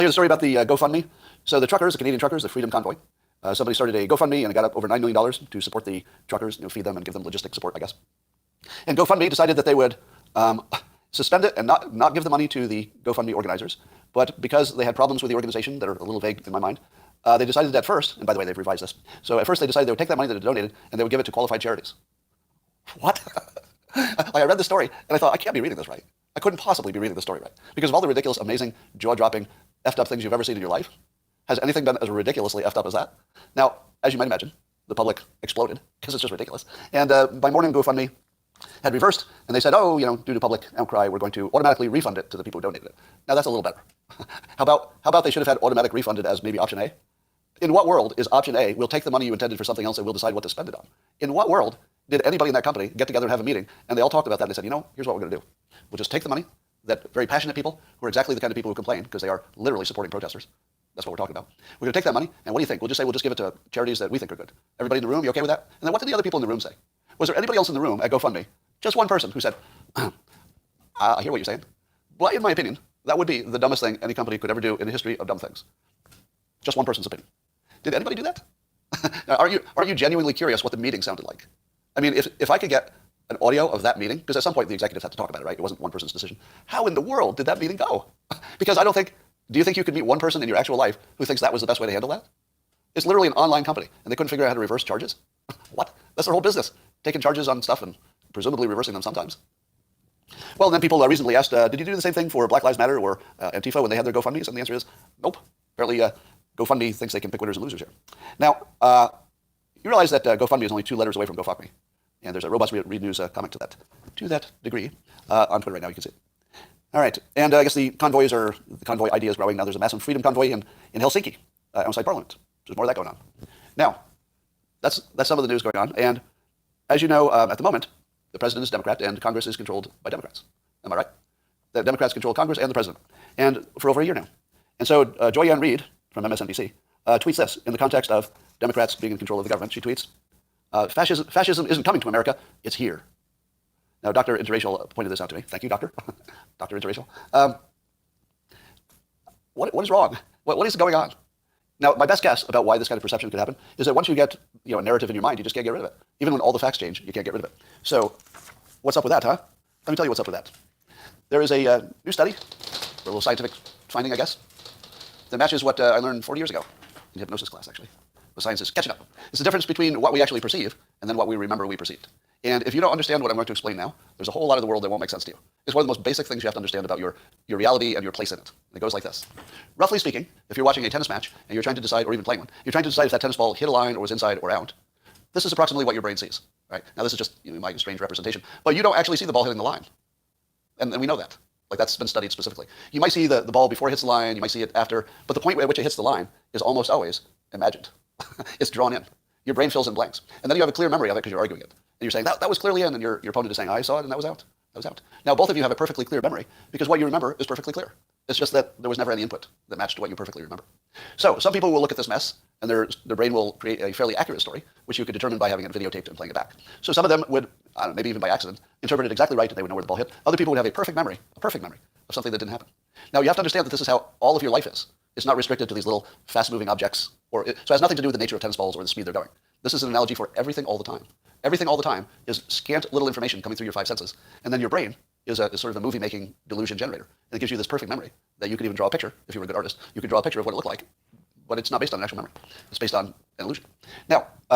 Here's a story about the GoFundMe. So the truckers, the Canadian truckers, the Freedom Convoy, somebody started a GoFundMe and it got up over $9 million to support the truckers, feed them and give them logistic support, I guess. And GoFundMe decided that they would suspend it and not give the money to the GoFundMe organizers. But because they had problems with the organization that are a little vague in my mind, they decided at first, and by the way, they've revised this. So at first they decided they would take that money that they donated and they would give it to qualified charities. What? I read the story and I thought, I can't be reading this right. I couldn't possibly be reading the story right. Because of all the ridiculous, amazing, jaw-dropping, effed up things you've ever seen in your life, has anything been as ridiculously effed up as that? Now, as you might imagine, the public exploded because it's just ridiculous. And by morning, GoFundMe had reversed, and they said, oh, due to public outcry, we're going to automatically refund it to the people who donated it. Now, that's a little better. How about they should have had automatic refunded as maybe option A? In what world is option A, we'll take the money you intended for something else and we'll decide what to spend it on? In what world did anybody in that company get together and have a meeting, and they all talked about that, and they said, here's what we're going to do. We'll just take the money that very passionate people, who are exactly the kind of people who complain, because they are literally supporting protesters. That's what we're talking about. We're going to take that money, and what do you think? We'll just give it to charities that we think are good. Everybody in the room, you okay with that? And then what did the other people in the room say? Was there anybody else in the room at GoFundMe, just one person, who said, I hear what you're saying. Well, in my opinion, that would be the dumbest thing any company could ever do in the history of dumb things. Just one person's opinion. Did anybody do that? Now, are you genuinely curious what the meeting sounded like? I mean, if I could get an audio of that meeting, because at some point the executives had to talk about it, right? It wasn't one person's decision. How in the world did that meeting go? Because do you think you could meet one person in your actual life who thinks that was the best way to handle that? It's literally an online company, and they couldn't figure out how to reverse charges? What? That's their whole business, taking charges on stuff and presumably reversing them sometimes. Well, and then people reasonably asked, did you do the same thing for Black Lives Matter or Antifa when they had their GoFundMes? And the answer is, nope. Apparently, GoFundMe thinks they can pick winners and losers here. Now, you realize that GoFundMe is only 2 letters away from GoFundMe. And there's a robust Read News comment to that degree on Twitter right now. You can see it. All right. And I guess the convoy idea is growing. Now there's a massive freedom convoy in Helsinki outside Parliament. There's more of that going on. Now, that's some of the news going on. And as you know, at the moment, the president is a Democrat and Congress is controlled by Democrats. Am I right? The Democrats control Congress and the president. And for over a year now. And so Joy-Ann Reid from MSNBC tweets this in the context of Democrats being in control of the government. She tweets, fascism isn't coming to America, it's here. Now, Dr. Interracial pointed this out to me. Thank you, Doctor. Dr. Interracial. What is wrong? What is going on? Now, my best guess about why this kind of perception could happen is that once you get a narrative in your mind, you just can't get rid of it. Even when all the facts change, you can't get rid of it. So what's up with that, huh? Let me tell you what's up with that. There is a new study, a little scientific finding, I guess, that matches what I learned 40 years ago in hypnosis class, actually. The science is catching up. It's the difference between what we actually perceive and then what we remember we perceived. And if you don't understand what I'm going to explain now, there's a whole lot of the world that won't make sense to you. It's one of the most basic things you have to understand about your reality and your place in it. And it goes like this. Roughly speaking, if you're watching a tennis match and you're trying to decide, or even playing one, you're trying to decide if that tennis ball hit a line or was inside or out, this is approximately what your brain sees. Right? Now, this is just my strange representation. But you don't actually see the ball hitting the line. And we know that. Like, that's been studied specifically. You might see the ball before it hits the line, you might see it after, but the point at which it hits the line is almost always imagined. It's drawn in. Your brain fills in blanks. And then you have a clear memory of it because you're arguing it. And you're saying, that was clearly in, and your opponent is saying, I saw it, and that was out. That was out. Now, both of you have a perfectly clear memory because what you remember is perfectly clear. It's just that there was never any input that matched what you perfectly remember. So some people will look at this mess, and their brain will create a fairly accurate story, which you could determine by having it videotaped and playing it back. So some of them would, maybe even by accident, interpret it exactly right, and they would know where the ball hit. Other people would have a perfect memory of something that didn't happen. Now, you have to understand that this is how all of your life is. It's not restricted to these little fast-moving objects, so it has nothing to do with the nature of tennis balls or the speed they're going. This is an analogy for everything all the time. Everything all the time is scant little information coming through your 5 senses, and then your brain is sort of a movie-making delusion generator. And it gives you this perfect memory that you could even draw a picture, if you were a good artist. You could draw a picture of what it looked like, but it's not based on an actual memory. It's based on an illusion. Now,